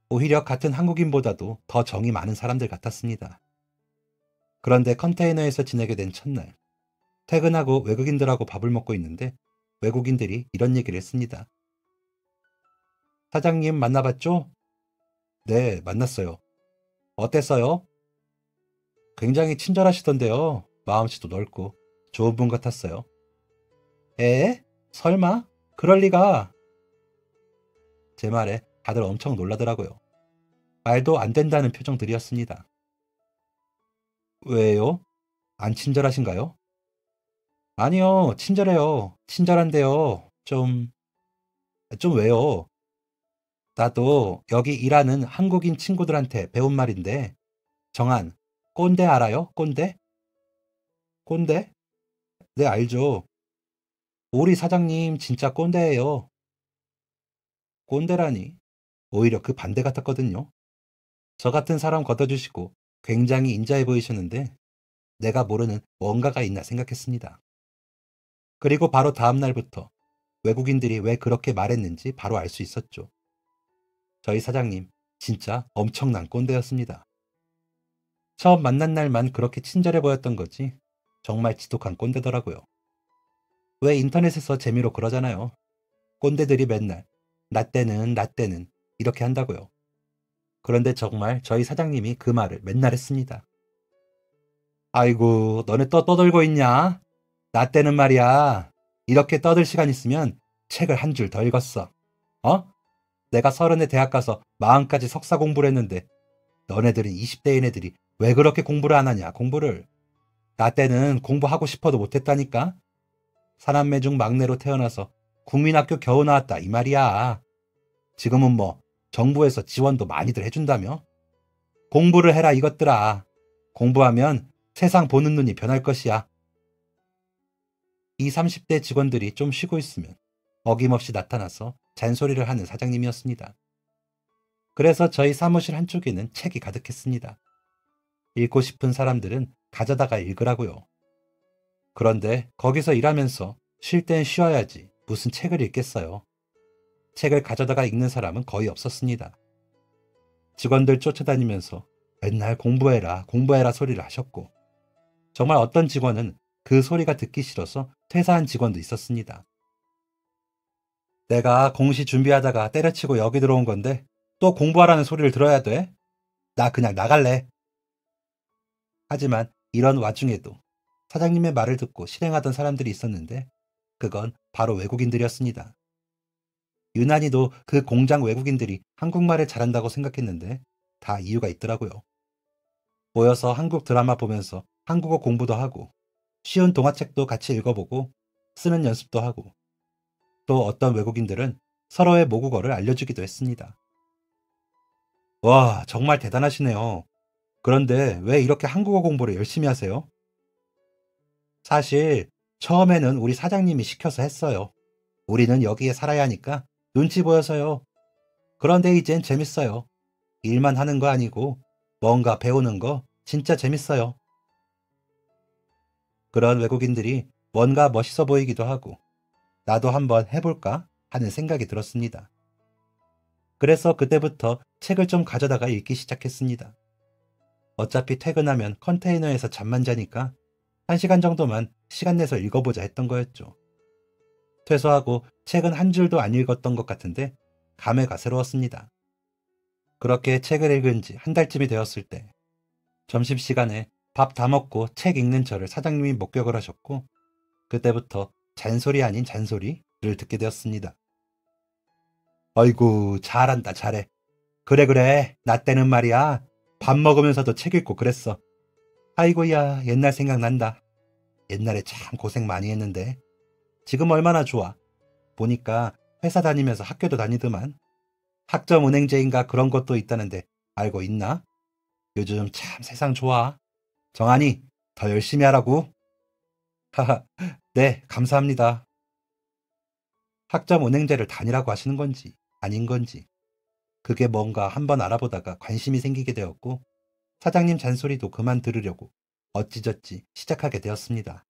오히려 같은 한국인보다도 더 정이 많은 사람들 같았습니다. 그런데 컨테이너에서 지내게 된 첫날, 퇴근하고 외국인들하고 밥을 먹고 있는데 외국인들이 이런 얘기를 했습니다. 사장님 만나봤죠? 네, 만났어요. 어땠어요? 굉장히 친절하시던데요. 마음씨도 넓고 좋은 분 같았어요. 에? 설마? 그럴 리가. 제 말에 다들 엄청 놀라더라고요. 말도 안 된다는 표정들이었습니다. 왜요? 안 친절하신가요? 아니요, 친절해요. 친절한데요. 좀 왜요? 나도 여기 일하는 한국인 친구들한테 배운 말인데, 정한, 꼰대 알아요? 꼰대? 꼰대? 네, 알죠. 우리 사장님 진짜 꼰대예요. 꼰대라니. 오히려 그 반대 같았거든요. 저 같은 사람 걷어주시고 굉장히 인자해 보이셨는데 내가 모르는 뭔가가 있나 생각했습니다. 그리고 바로 다음 날부터 외국인들이 왜 그렇게 말했는지 바로 알 수 있었죠. 저희 사장님 진짜 엄청난 꼰대였습니다. 처음 만난 날만 그렇게 친절해 보였던 거지 정말 지독한 꼰대더라고요. 왜 인터넷에서 재미로 그러잖아요. 꼰대들이 맨날 나 때는 이렇게 한다고요. 그런데 정말 저희 사장님이 그 말을 맨날 했습니다. 아이고, 너네 또 떠들고 있냐? 나 때는 말이야. 이렇게 떠들 시간 있으면 책을 한 줄 더 읽었어. 어? 내가 30에 대학 가서 40까지 석사 공부를 했는데 너네들은 20대인 애들이 왜 그렇게 공부를 안 하냐, 공부를. 나 때는 공부하고 싶어도 못했다니까? 사남매 중 막내로 태어나서 국민학교 겨우 나왔다, 이 말이야. 지금은 뭐 정부에서 지원도 많이들 해준다며? 공부를 해라, 이것들아. 공부하면 세상 보는 눈이 변할 것이야. 이 30대 직원들이 좀 쉬고 있으면 어김없이 나타나서 잔소리를 하는 사장님이었습니다. 그래서 저희 사무실 한쪽에는 책이 가득했습니다. 읽고 싶은 사람들은 가져다가 읽으라고요. 그런데 거기서 일하면서 쉴 땐 쉬어야지 무슨 책을 읽겠어요. 책을 가져다가 읽는 사람은 거의 없었습니다. 직원들 쫓아다니면서 맨날 공부해라, 공부해라 소리를 하셨고 정말 어떤 직원은 그 소리가 듣기 싫어서 퇴사한 직원도 있었습니다. 내가 공시 준비하다가 때려치고 여기 들어온 건데 또 공부하라는 소리를 들어야 돼? 나 그냥 나갈래. 하지만 이런 와중에도 사장님의 말을 듣고 실행하던 사람들이 있었는데 그건 바로 외국인들이었습니다. 유난히도 그 공장 외국인들이 한국말을 잘한다고 생각했는데 다 이유가 있더라고요. 모여서 한국 드라마 보면서 한국어 공부도 하고 쉬운 동화책도 같이 읽어보고 쓰는 연습도 하고 또 어떤 외국인들은 서로의 모국어를 알려주기도 했습니다. 와, 정말 대단하시네요. 그런데 왜 이렇게 한국어 공부를 열심히 하세요? 사실 처음에는 우리 사장님이 시켜서 했어요. 우리는 여기에 살아야 하니까 눈치 보여서요. 그런데 이젠 재밌어요. 일만 하는 거 아니고 뭔가 배우는 거 진짜 재밌어요. 그런 외국인들이 뭔가 멋있어 보이기도 하고 나도 한번 해볼까 하는 생각이 들었습니다. 그래서 그때부터 책을 좀 가져다가 읽기 시작했습니다. 어차피 퇴근하면 컨테이너에서 잠만 자니까 1시간 정도만 시간 내서 읽어보자 했던 거였죠. 퇴소하고 책은 한 줄도 안 읽었던 것 같은데 감회가 새로웠습니다. 그렇게 책을 읽은 지 한 달쯤이 되었을 때 점심시간에 밥 다 먹고 책 읽는 저를 사장님이 목격을 하셨고 그때부터 잔소리 아닌 잔소리를 듣게 되었습니다. 어이구, 잘한다, 잘해. 그래, 나 때는 말이야. 밥 먹으면서도 책 읽고 그랬어. 아이고야, 옛날 생각난다. 옛날에 참 고생 많이 했는데 지금 얼마나 좋아. 보니까 회사 다니면서 학교도 다니더만. 학점은행제인가 그런 것도 있다는데 알고 있나? 요즘 참 세상 좋아. 정한이, 더 열심히 하라고. 하하, 네, 감사합니다. 학점 은행제를 다니라고 하시는 건지 아닌 건지 그게 뭔가 한번 알아보다가 관심이 생기게 되었고 사장님 잔소리도 그만 들으려고 어찌저찌 시작하게 되었습니다.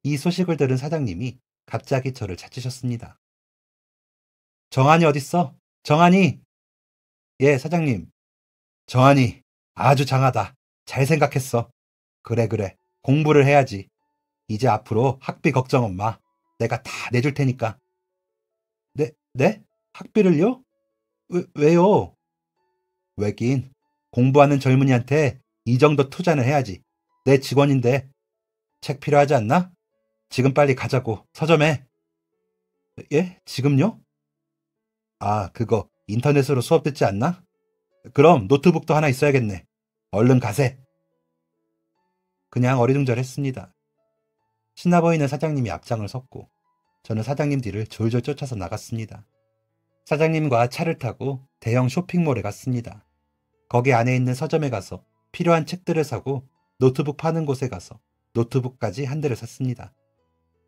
이 소식을 들은 사장님이 갑자기 저를 찾으셨습니다. 정한이 어딨어? 정한이! 예, 사장님. 정한이, 아주 장하다. 잘 생각했어. 그래, 그래. 공부를 해야지. 이제 앞으로 학비 걱정은 마. 내가 다 내줄 테니까. 네, 네? 학비를요? 왜요? 왜긴, 공부하는 젊은이한테 이 정도 투자는 해야지. 내 직원인데 책 필요하지 않나? 지금 빨리 가자고. 서점에. 예? 지금요? 아, 그거 인터넷으로 수업 듣지 않나? 그럼 노트북도 하나 있어야겠네. 얼른 가세. 그냥 어리둥절했습니다. 신나 보이는 사장님이 앞장을 섰고 저는 사장님 뒤를 졸졸 쫓아서 나갔습니다. 사장님과 차를 타고 대형 쇼핑몰에 갔습니다. 거기 안에 있는 서점에 가서 필요한 책들을 사고 노트북 파는 곳에 가서 노트북까지 한 대를 샀습니다.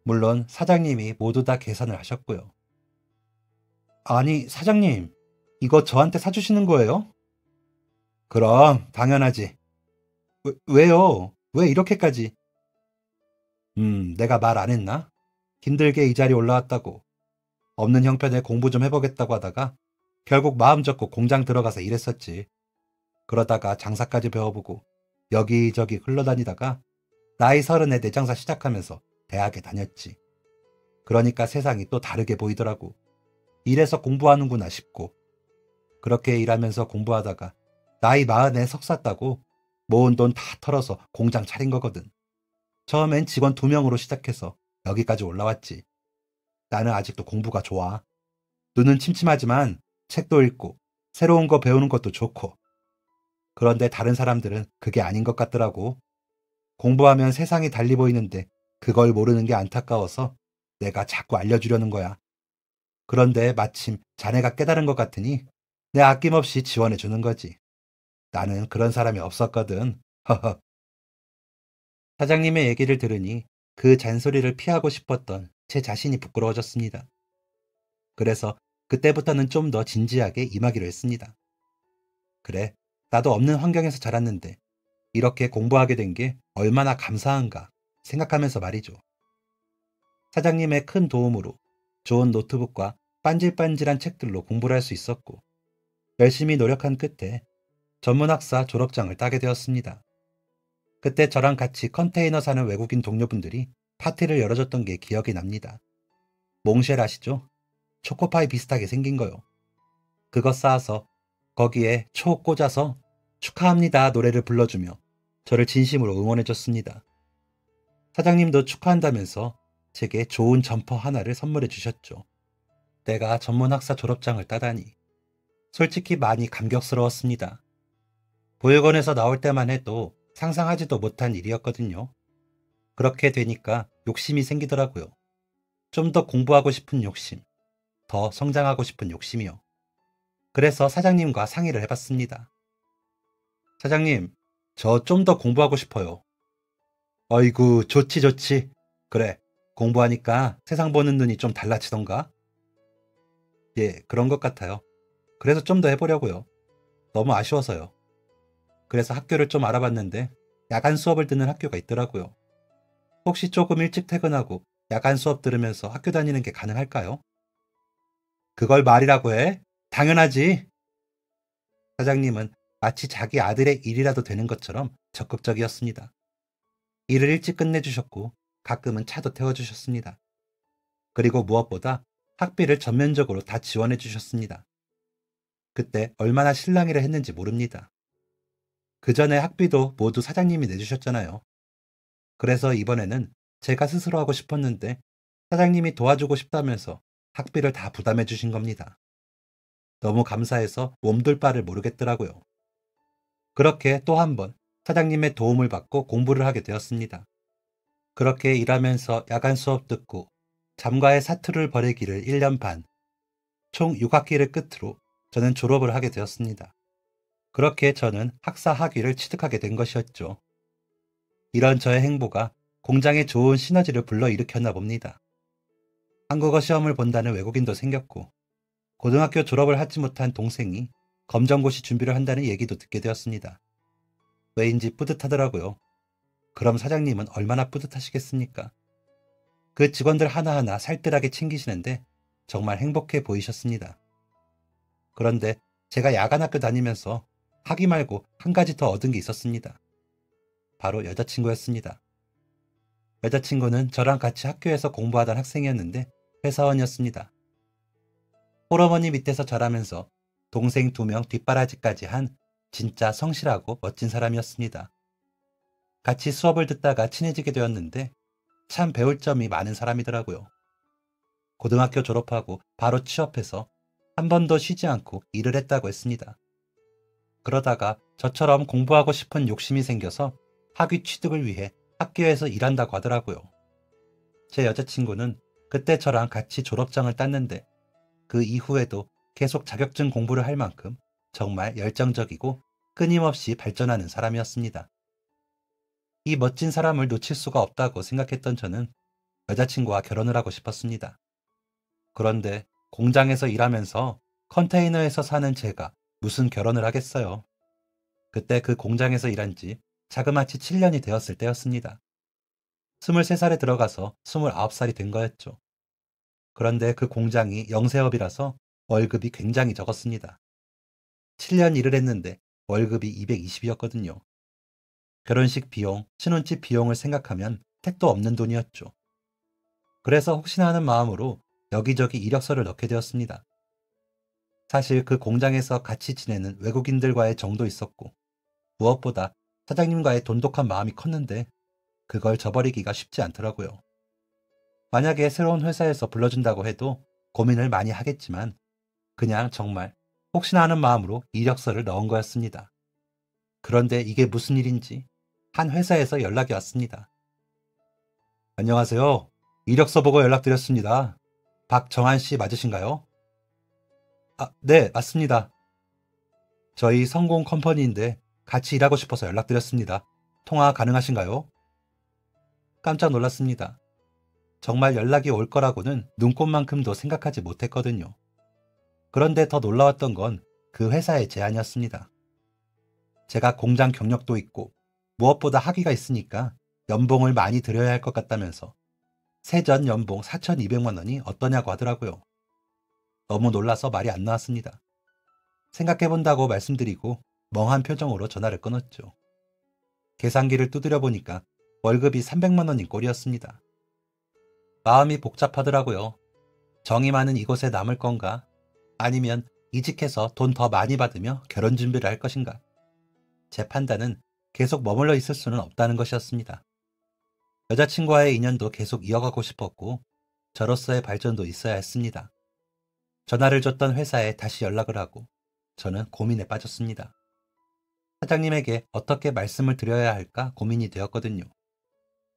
물론 사장님이 모두 다 계산을 하셨고요. 아니, 사장님, 이거 저한테 사주시는 거예요? 그럼 당연하지. 왜요? 왜 이렇게까지? 내가 말 안 했나? 힘들게 이 자리 올라왔다고. 없는 형편에 공부 좀 해보겠다고 하다가 결국 마음 접고 공장 들어가서 일했었지. 그러다가 장사까지 배워보고 여기저기 흘러다니다가 나이 30에 내 장사 시작하면서 대학에 다녔지. 그러니까 세상이 또 다르게 보이더라고. 이래서 공부하는구나 싶고. 그렇게 일하면서 공부하다가 나이 40에 석사 따고 모은 돈 다 털어서 공장 차린 거거든. 처음엔 직원 2명으로 시작해서 여기까지 올라왔지. 나는 아직도 공부가 좋아. 눈은 침침하지만 책도 읽고 새로운 거 배우는 것도 좋고. 그런데 다른 사람들은 그게 아닌 것 같더라고. 공부하면 세상이 달리 보이는데 그걸 모르는 게 안타까워서 내가 자꾸 알려주려는 거야. 그런데 마침 자네가 깨달은 것 같으니 내 아낌없이 지원해 주는 거지. 나는 그런 사람이 없었거든. 허허. 사장님의 얘기를 들으니 그 잔소리를 피하고 싶었던 제 자신이 부끄러워졌습니다. 그래서 그때부터는 좀 더 진지하게 임하기로 했습니다. 그래, 나도 없는 환경에서 자랐는데 이렇게 공부하게 된 게 얼마나 감사한가 생각하면서 말이죠. 사장님의 큰 도움으로 좋은 노트북과 반질반질한 책들로 공부를 할 수 있었고 열심히 노력한 끝에 전문학사 졸업장을 따게 되었습니다. 그때 저랑 같이 컨테이너 사는 외국인 동료분들이 파티를 열어줬던 게 기억이 납니다. 몽쉘 아시죠? 초코파이 비슷하게 생긴 거요. 그거 쌓아서 거기에 초 꽂아서 축하합니다 노래를 불러주며 저를 진심으로 응원해줬습니다. 사장님도 축하한다면서 제게 좋은 점퍼 하나를 선물해 주셨죠. 내가 전문학사 졸업장을 따다니 솔직히 많이 감격스러웠습니다. 보육원에서 나올 때만 해도 상상하지도 못한 일이었거든요. 그렇게 되니까 욕심이 생기더라고요. 좀 더 공부하고 싶은 욕심, 더 성장하고 싶은 욕심이요. 그래서 사장님과 상의를 해봤습니다. 사장님, 저 좀 더 공부하고 싶어요. 어이구, 좋지, 좋지. 그래, 공부하니까 세상 보는 눈이 좀 달라지던가? 예, 그런 것 같아요. 그래서 좀 더 해보려고요. 너무 아쉬워서요. 그래서 학교를 좀 알아봤는데 야간 수업을 듣는 학교가 있더라고요. 혹시 조금 일찍 퇴근하고 야간 수업 들으면서 학교 다니는 게 가능할까요? 그걸 말이라고 해? 당연하지. 사장님은 마치 자기 아들의 일이라도 되는 것처럼 적극적이었습니다. 일을 일찍 끝내주셨고 가끔은 차도 태워주셨습니다. 그리고 무엇보다 학비를 전면적으로 다 지원해 주셨습니다. 그때 얼마나 실랑이를 했는지 모릅니다. 그 전에 학비도 모두 사장님이 내주셨잖아요. 그래서 이번에는 제가 스스로 하고 싶었는데 사장님이 도와주고 싶다면서 학비를 다 부담해 주신 겁니다. 너무 감사해서 몸둘 바를 모르겠더라고요. 그렇게 또 한 번 사장님의 도움을 받고 공부를 하게 되었습니다. 그렇게 일하면서 야간 수업 듣고 잠과의 사투를 벌이기를 1년 반, 총 6학기를 끝으로 저는 졸업을 하게 되었습니다. 그렇게 저는 학사 학위를 취득하게 된 것이었죠. 이런 저의 행보가 공장에 좋은 시너지를 불러일으켰나 봅니다. 한국어 시험을 본다는 외국인도 생겼고 고등학교 졸업을 하지 못한 동생이 검정고시 준비를 한다는 얘기도 듣게 되었습니다. 왜인지 뿌듯하더라고요. 그럼 사장님은 얼마나 뿌듯하시겠습니까? 그 직원들 하나하나 살뜰하게 챙기시는데 정말 행복해 보이셨습니다. 그런데 제가 야간학교 다니면서 학위 말고 한 가지 더 얻은 게 있었습니다. 바로 여자친구였습니다. 여자친구는 저랑 같이 학교에서 공부하던 학생이었는데 회사원이었습니다. 홀어머니 밑에서 자라면서 동생 2명 뒷바라지까지 한 진짜 성실하고 멋진 사람이었습니다. 같이 수업을 듣다가 친해지게 되었는데 참 배울 점이 많은 사람이더라고요. 고등학교 졸업하고 바로 취업해서 한 번도 쉬지 않고 일을 했다고 했습니다. 그러다가 저처럼 공부하고 싶은 욕심이 생겨서 학위 취득을 위해 학교에서 일한다고 하더라고요. 제 여자친구는 그때 저랑 같이 졸업장을 땄는데 그 이후에도 계속 자격증 공부를 할 만큼 정말 열정적이고 끊임없이 발전하는 사람이었습니다. 이 멋진 사람을 놓칠 수가 없다고 생각했던 저는 여자친구와 결혼을 하고 싶었습니다. 그런데 공장에서 일하면서 컨테이너에서 사는 제가 무슨 결혼을 하겠어요. 그때 그 공장에서 일한 지 자그마치 7년이 되었을 때였습니다. 23살에 들어가서 29살이 된 거였죠. 그런데 그 공장이 영세업이라서 월급이 굉장히 적었습니다. 7년 일을 했는데 월급이 220이었거든요. 결혼식 비용, 신혼집 비용을 생각하면 택도 없는 돈이었죠. 그래서 혹시나 하는 마음으로 여기저기 이력서를 넣게 되었습니다. 사실 그 공장에서 같이 지내는 외국인들과의 정도 있었고 무엇보다 사장님과의 돈독한 마음이 컸는데 그걸 저버리기가 쉽지 않더라고요. 만약에 새로운 회사에서 불러준다고 해도 고민을 많이 하겠지만 그냥 정말 혹시나 하는 마음으로 이력서를 넣은 거였습니다. 그런데 이게 무슨 일인지 한 회사에서 연락이 왔습니다. 안녕하세요. 이력서 보고 연락드렸습니다. 박정한 씨 맞으신가요? 아, 네, 맞습니다. 저희 성공 컴퍼니인데 같이 일하고 싶어서 연락드렸습니다. 통화 가능하신가요? 깜짝 놀랐습니다. 정말 연락이 올 거라고는 눈꼽만큼도 생각하지 못했거든요. 그런데 더 놀라웠던 건 그 회사의 제안이었습니다. 제가 공장 경력도 있고 무엇보다 학위가 있으니까 연봉을 많이 드려야 할 것 같다면서 세전 연봉 4,200만 원이 어떠냐고 하더라고요. 너무 놀라서 말이 안 나왔습니다. 생각해본다고 말씀드리고 멍한 표정으로 전화를 끊었죠. 계산기를 두드려 보니까 월급이 300만 원인 꼴이었습니다. 마음이 복잡하더라고요. 정이 많은 이곳에 남을 건가? 아니면 이직해서 돈 더 많이 받으며 결혼 준비를 할 것인가? 제 판단은 계속 머물러 있을 수는 없다는 것이었습니다. 여자친구와의 인연도 계속 이어가고 싶었고 저로서의 발전도 있어야 했습니다. 전화를 줬던 회사에 다시 연락을 하고 저는 고민에 빠졌습니다. 사장님에게 어떻게 말씀을 드려야 할까 고민이 되었거든요.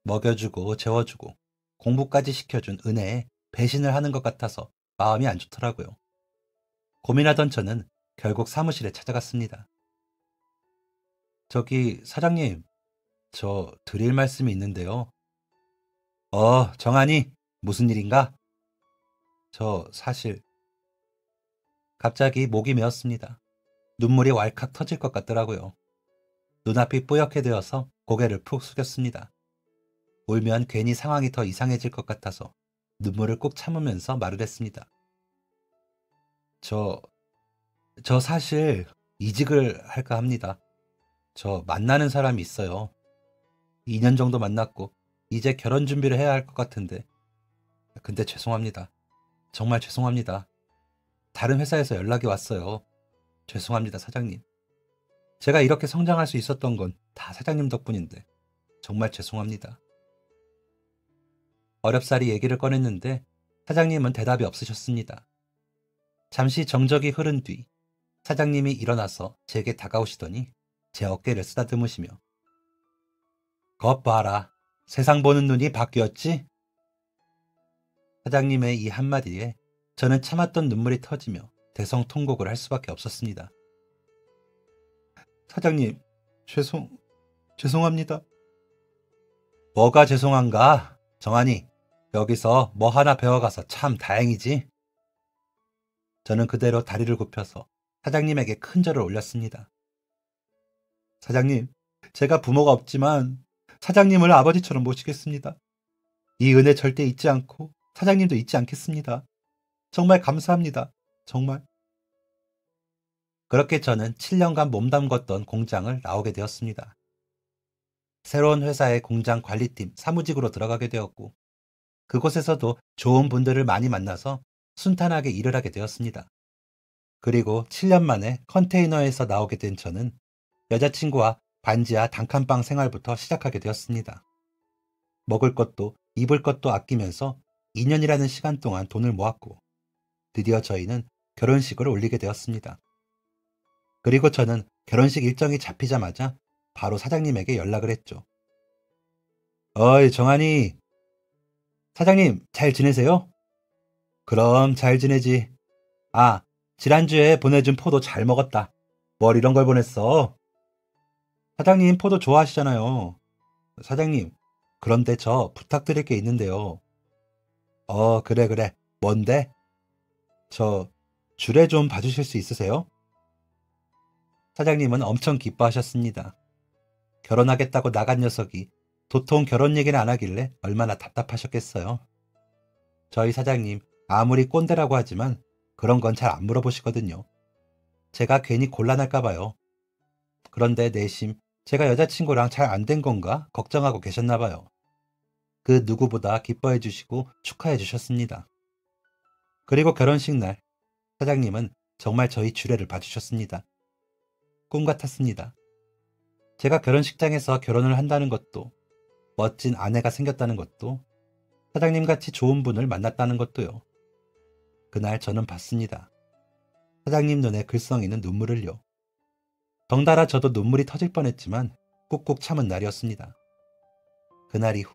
먹여주고 재워주고 공부까지 시켜준 은혜에 배신을 하는 것 같아서 마음이 안 좋더라고요. 고민하던 저는 결국 사무실에 찾아갔습니다. 저기 사장님, 저 드릴 말씀이 있는데요. 정한이, 무슨 일인가? 저 사실 갑자기 목이 메었습니다. 눈물이 왈칵 터질 것 같더라고요. 눈앞이 뿌옇게 되어서 고개를 푹 숙였습니다. 울면 괜히 상황이 더 이상해질 것 같아서 눈물을 꾹 참으면서 말을 했습니다. 저 사실 이직을 할까 합니다. 저 만나는 사람이 있어요. 2년 정도 만났고 이제 결혼 준비를 해야 할 것 같은데. 근데 죄송합니다. 정말 죄송합니다. 다른 회사에서 연락이 왔어요. 죄송합니다, 사장님. 제가 이렇게 성장할 수 있었던 건 다 사장님 덕분인데 정말 죄송합니다. 어렵사리 얘기를 꺼냈는데 사장님은 대답이 없으셨습니다. 잠시 정적이 흐른 뒤 사장님이 일어나서 제게 다가오시더니 제 어깨를 쓰다듬으시며 것 봐라. 세상 보는 눈이 바뀌었지? 사장님의 이 한마디에 저는 참았던 눈물이 터지며 대성통곡을 할 수밖에 없었습니다. 사장님, 죄송합니다. 뭐가 죄송한가? 정한이, 여기서 뭐 하나 배워가서 참 다행이지? 저는 그대로 다리를 굽혀서 사장님에게 큰 절을 올렸습니다. 사장님, 제가 부모가 없지만 사장님을 아버지처럼 모시겠습니다. 이 은혜 절대 잊지 않고 사장님도 잊지 않겠습니다. 정말 감사합니다. 정말. 그렇게 저는 7년간 몸담궜던 공장을 나오게 되었습니다. 새로운 회사의 공장 관리팀 사무직으로 들어가게 되었고, 그곳에서도 좋은 분들을 많이 만나서 순탄하게 일을 하게 되었습니다. 그리고 7년 만에 컨테이너에서 나오게 된 저는 여자친구와 반지하 단칸방 생활부터 시작하게 되었습니다. 먹을 것도 입을 것도 아끼면서 2년이라는 시간 동안 돈을 모았고, 드디어 저희는 결혼식을 올리게 되었습니다. 그리고 저는 결혼식 일정이 잡히자마자 바로 사장님에게 연락을 했죠. 어이, 정한이. 사장님, 잘 지내세요? 그럼 잘 지내지. 아, 지난주에 보내준 포도 잘 먹었다. 뭘 이런 걸 보냈어? 사장님 포도 좋아하시잖아요. 사장님, 그런데 저 부탁드릴 게 있는데요. 그래, 그래. 뭔데? 저 주례 좀 봐주실 수 있으세요? 사장님은 엄청 기뻐하셨습니다. 결혼하겠다고 나간 녀석이 도통 결혼 얘기를 안 하길래 얼마나 답답하셨겠어요. 저희 사장님 아무리 꼰대라고 하지만 그런 건 잘 안 물어보시거든요. 제가 괜히 곤란할까 봐요. 그런데 내심 제가 여자친구랑 잘 안 된 건가 걱정하고 계셨나 봐요. 그 누구보다 기뻐해 주시고 축하해 주셨습니다. 그리고 결혼식 날 사장님은 정말 저희 주례를 봐주셨습니다. 꿈 같았습니다. 제가 결혼식장에서 결혼을 한다는 것도, 멋진 아내가 생겼다는 것도, 사장님같이 좋은 분을 만났다는 것도요. 그날 저는 봤습니다. 사장님 눈에 글썽이는 눈물을요. 덩달아 저도 눈물이 터질 뻔했지만 꾹꾹 참은 날이었습니다. 그날 이후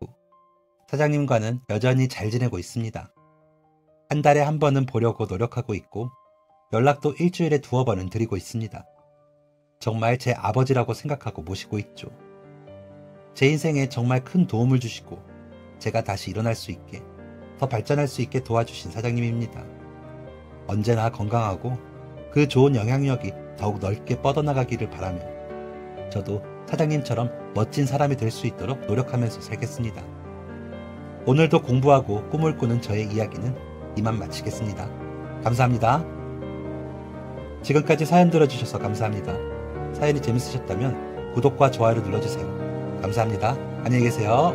사장님과는 여전히 잘 지내고 있습니다. 한 달에 한 번은 보려고 노력하고 있고, 연락도 일주일에 2번은 드리고 있습니다. 정말 제 아버지라고 생각하고 모시고 있죠. 제 인생에 정말 큰 도움을 주시고 제가 다시 일어날 수 있게, 더 발전할 수 있게 도와주신 사장님입니다. 언제나 건강하고 그 좋은 영향력이 더욱 넓게 뻗어나가기를 바라며, 저도 사장님처럼 멋진 사람이 될 수 있도록 노력하면서 살겠습니다. 오늘도 공부하고 꿈을 꾸는 저의 이야기는 이만 마치겠습니다. 감사합니다. 지금까지 사연 들어주셔서 감사합니다. 사연이 재밌으셨다면 구독과 좋아요를 눌러주세요. 감사합니다. 안녕히 계세요.